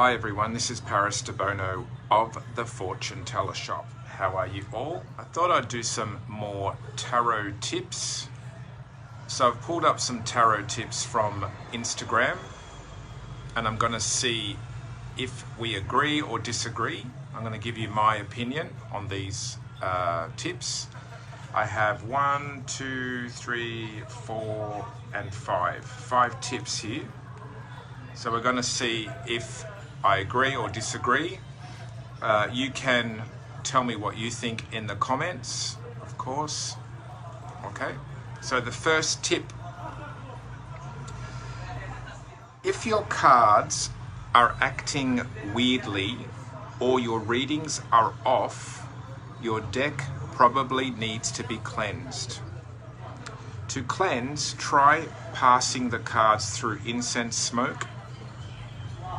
Hi everyone, this is Debono of the Fortune Teller Shop. How are you all? I thought I'd do some more tarot tips. So I've pulled up some tarot tips from Instagram and I'm going to see if we agree or disagree. I'm going to give you my opinion on these tips. I have 1, 2, 3, 4 and 5 tips here. So we're going to see if I agree or disagree. You can tell me what you think in the comments, of course. Okay, so the first tip. If your cards are acting weirdly or your readings are off, your deck probably needs to be cleansed. To cleanse, try passing the cards through incense smoke.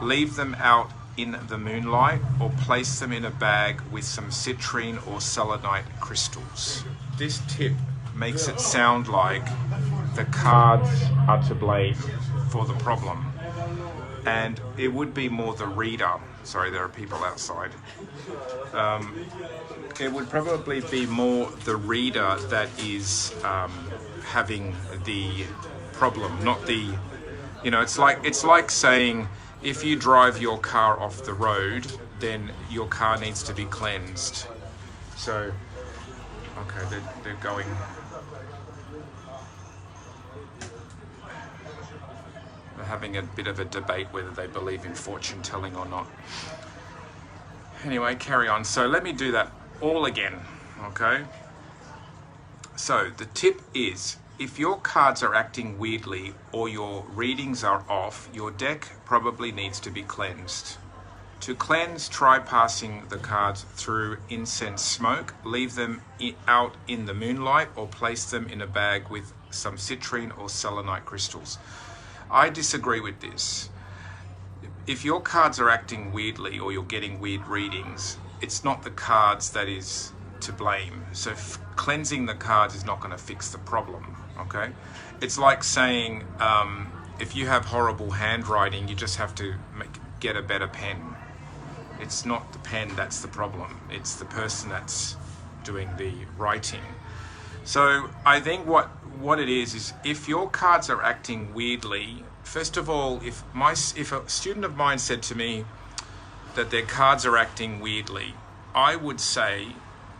Leave them out in the moonlight or place them in a bag with some citrine or selenite crystals. This tip makes it sound like the cards are to blame for the problem. And it would be more the reader. Sorry, there are people outside. It would probably be more the reader that is having the problem, not the, it's like saying, if you drive your car off the road, then your car needs to be cleansed. So, okay, they're going. They're having a bit of a debate whether they believe in fortune telling or not. Anyway, carry on. So let me do that all again, okay? So the tip is, if your cards are acting weirdly or your readings are off, your deck probably needs to be cleansed. To cleanse, try passing the cards through incense smoke, leave them out in the moonlight or place them in a bag with some citrine or selenite crystals. I disagree with this. If your cards are acting weirdly or you're getting weird readings, it's not the cards that is to blame. So cleansing the cards is not going to fix the problem. Okay, it's like saying if you have horrible handwriting, you just have to get a better pen. It's not the pen that's the problem, it's the person that's doing the writing. So I think what it is if your cards are acting weirdly, first of all, if a student of mine said to me that their cards are acting weirdly, I would say,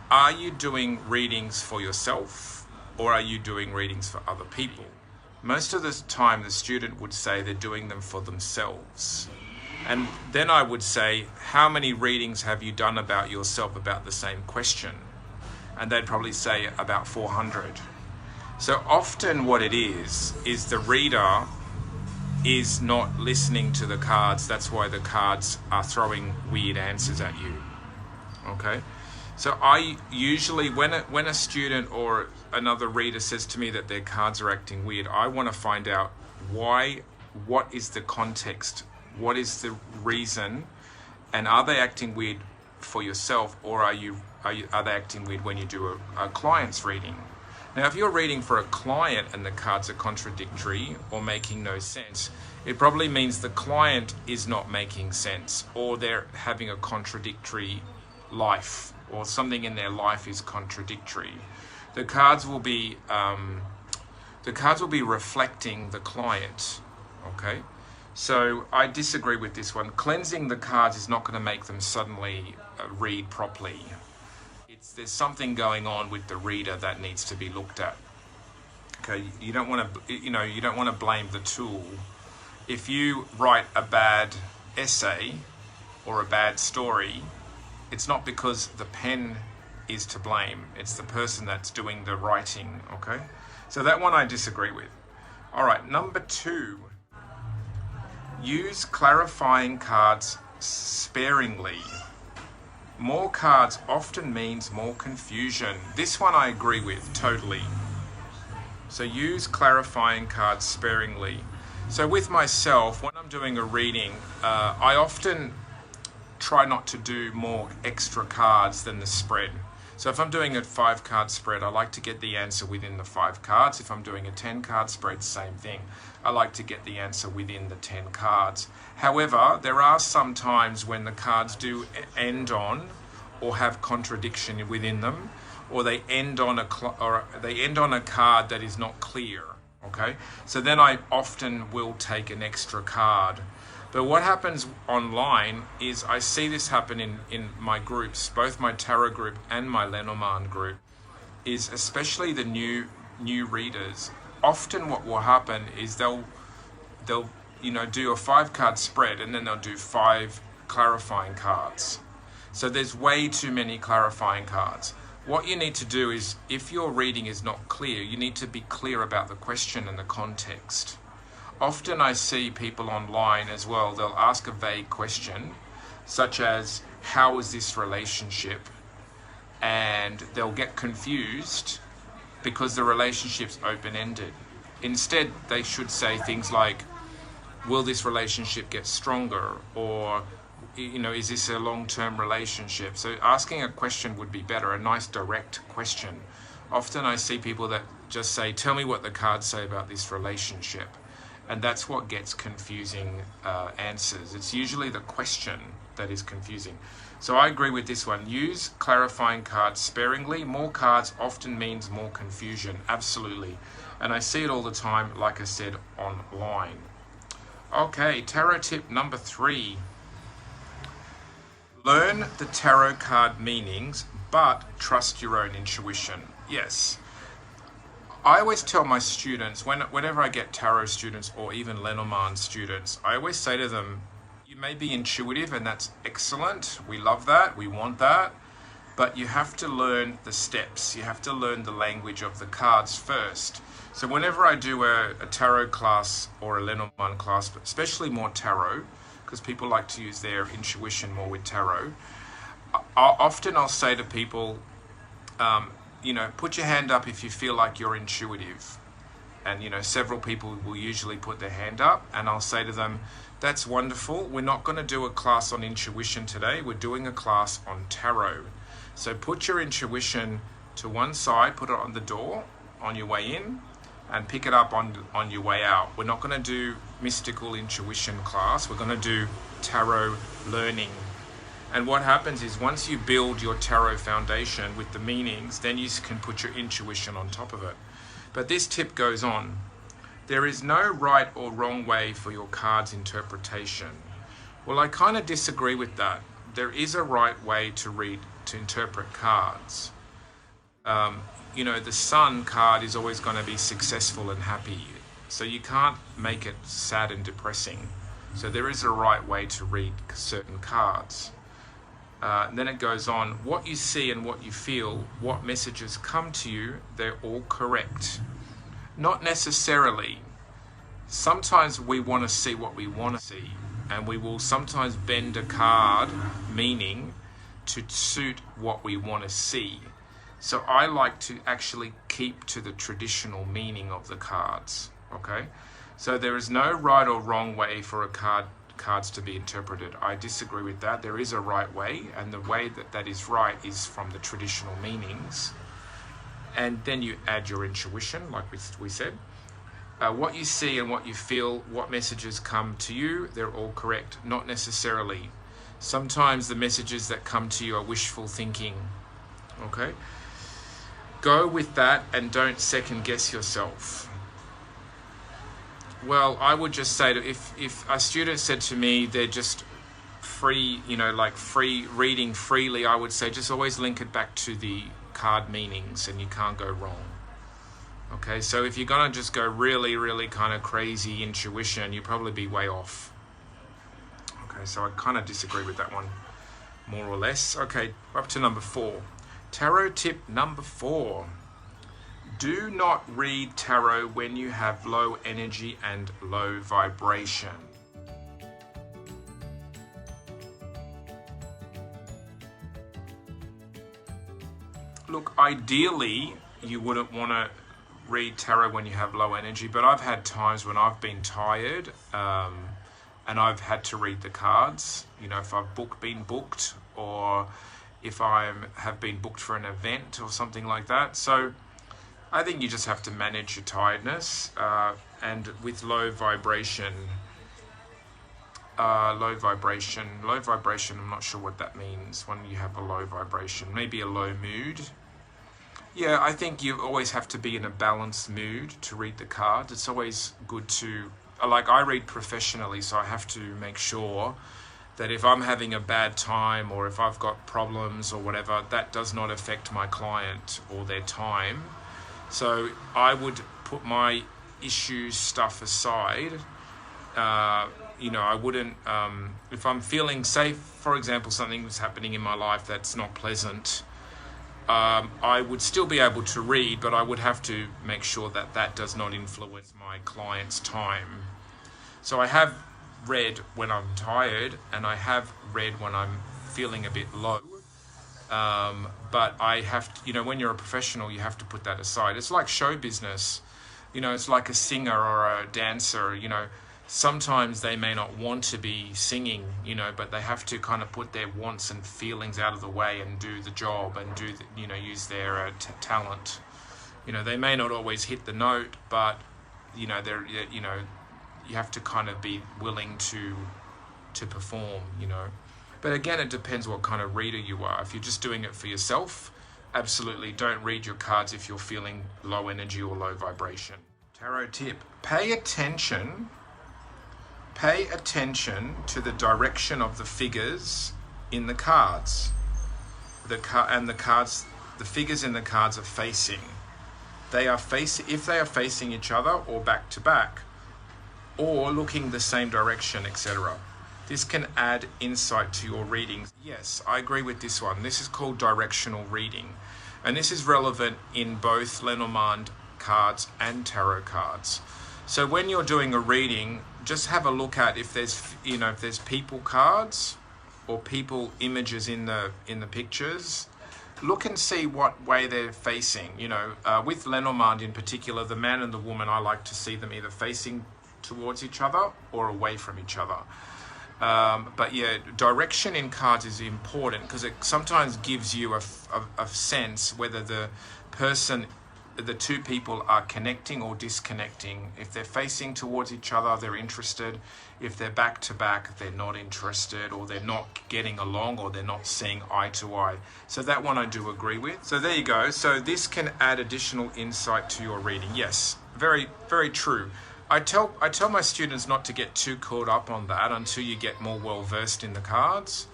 are you doing readings for yourself? Or are you doing readings for other people? Most of the time, the student would say they're doing them for themselves. And then I would say, how many readings have you done about yourself about the same question? And they'd probably say about 400. So often what it is the reader is not listening to the cards. That's why the cards are throwing weird answers at you. Okay? So I usually, when a student or another reader says to me that their cards are acting weird, I want to find out what is the context, what is the reason, and are they acting weird for yourself, or are they acting weird when you do a client's reading? Now, if you're reading for a client and the cards are contradictory or making no sense, it probably means the client is not making sense, or they're having a contradictory life, or something in their life is contradictory. The cards will be reflecting the client. Okay, so I disagree with this one. Cleansing the cards is not going to make them suddenly read properly. There's something going on with the reader that needs to be looked at. Okay, you don't want to blame the tool. If you write a bad essay or a bad story, it's not because the pen is to blame, it's the person that's doing the writing, okay? So that one I disagree with. All right, number 2, use clarifying cards sparingly. More cards often means more confusion. This one I agree with, totally. So use clarifying cards sparingly. So with myself, when I'm doing a reading, I often try not to do more extra cards than the spread. So if I'm doing a 5-card spread, I like to get the answer within the 5 cards. If I'm doing a 10-card spread, same thing. I like to get the answer within the 10 cards. However, there are some times when the cards do end on or have contradiction within them, or they end on a card that is not clear. Okay, so then I often will take an extra card. But what happens online is I see this happen in my groups, both my tarot group and my Lenormand group, is especially the new readers. Often what will happen is they'll do a 5-card spread, and then they'll do 5 clarifying cards. So there's way too many clarifying cards. What you need to do is, if your reading is not clear, you need to be clear about the question and the context. Often I see people online as well, they'll ask a vague question, such as, how is this relationship? And they'll get confused because the relationship's open-ended. Instead, they should say things like, will this relationship get stronger? Or, is this a long-term relationship? So asking a question would be better, a nice direct question. Often I see people that just say, tell me what the cards say about this relationship. And that's what gets confusing answers. It's usually the question that is confusing. So I agree with this one. Use clarifying cards sparingly. More cards often means more confusion. Absolutely. And I see it all the time, like I said, online. Okay, tarot tip number 3. Learn the tarot card meanings, but trust your own intuition. Yes. I always tell my students, whenever I get tarot students or even Lenormand students, I always say to them, you may be intuitive, and that's excellent. We love that. We want that. But you have to learn the steps. You have to learn the language of the cards first. So whenever I do a tarot class or a Lenormand class, but especially more tarot, because people like to use their intuition more with tarot, I'll say to people, put your hand up if you feel like you're intuitive. And, several people will usually put their hand up, and I'll say to them, that's wonderful. We're not going to do a class on intuition today. We're doing a class on tarot. So put your intuition to one side, put it on the door on your way in, and pick it up on your way out. We're not going to do mystical intuition class. We're going to do tarot learning. And what happens is, once you build your tarot foundation with the meanings, then you can put your intuition on top of it. But this tip goes on. There is no right or wrong way for your card's interpretation. Well, I kind of disagree with that. There is a right way to interpret cards. The Sun card is always going to be successful and happy. So you can't make it sad and depressing. So there is a right way to read certain cards. Then it goes on, what you see and what you feel, what messages come to you, they're all correct. Not necessarily. Sometimes we want to see what we want to see, and we will sometimes bend a card meaning to suit what we want to see. So I like to actually keep to the traditional meaning of the cards. Okay? So there is no right or wrong way for cards to be interpreted. I disagree with that. There is a right way, and the way that is right is from the traditional meanings. And then you add your intuition, like we said. What you see and what you feel, what messages come to you, they're all correct. Not necessarily. Sometimes the messages that come to you are wishful thinking. Okay? Go with that and don't second guess yourself. Well, I would just say that if a student said to me they're just free, free reading freely, I would say just always link it back to the card meanings, and you can't go wrong. Okay, so if you're going to just go really, really kind of crazy intuition, you'll probably be way off. Okay, so I kind of disagree with that one, more or less. Okay, up to number 4. Tarot tip number 4. Do not read tarot when you have low energy and low vibration. Look, ideally, you wouldn't want to read tarot when you have low energy, but I've had times when I've been tired and I've had to read the cards. If I've been booked, or if I have been booked for an event or something like that. So I think you just have to manage your tiredness, and with low vibration, I'm not sure what that means when you have a low vibration. Maybe a low mood. Yeah, I think you always have to be in a balanced mood to read the cards. It's always good to, like, I read professionally, so I have to make sure that if I'm having a bad time or if I've got problems or whatever, that does not affect my client or their time. So I would put my issues stuff aside. I wouldn't, if I'm feeling safe, for example, something was happening in my life that's not pleasant, I would still be able to read, but I would have to make sure that that does not influence my client's time. So I have read when I'm tired, and I have read when I'm feeling a bit low. But I have to, when you're a professional, you have to put that aside. It's like show business. It's like a singer or a dancer, sometimes they may not want to be singing, but they have to kind of put their wants and feelings out of the way and do the job and use their talent. They may not always hit the note, but you have to kind of be willing to perform. But again, it depends what kind of reader you are. If you're just doing it for yourself, absolutely don't read your cards if you're feeling low energy or low vibration. Tarot tip: pay attention to the direction of the figures in the cards. The figures in the cards are facing. If they are facing each other or back to back, or looking the same direction, etc. This can add insight to your readings. Yes, I agree with this one. This is called directional reading. And this is relevant in both Lenormand cards and tarot cards. So when you're doing a reading, just have a look at if there's people cards or people images in the pictures. Look and see what way they're facing. With Lenormand in particular, the man and the woman, I like to see them either facing towards each other or away from each other. But yeah, direction in cards is important because it sometimes gives you a sense whether the two people are connecting or disconnecting. If they're facing towards each other, they're interested. If they're back to back, they're not interested, or they're not getting along, or they're not seeing eye to eye. So that one I do agree with. So there you go. So this can add additional insight to your reading. Yes, very, very true. I tell my students not to get too caught up on that until you get more well versed in the cards.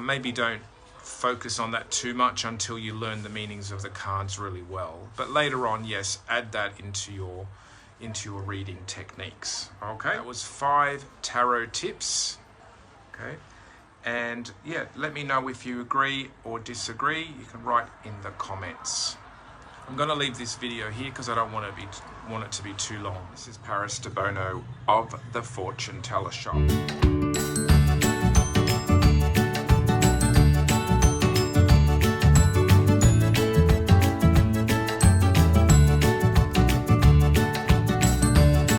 Maybe don't focus on that too much until you learn the meanings of the cards really well. But later on, yes, add that into your reading techniques. Okay, that was 5 tarot tips. Okay, and yeah, let me know if you agree or disagree. You can write in the comments. I'm going to leave this video here because I don't want it to be too long. This is Debono of the Fortune Teller Shop.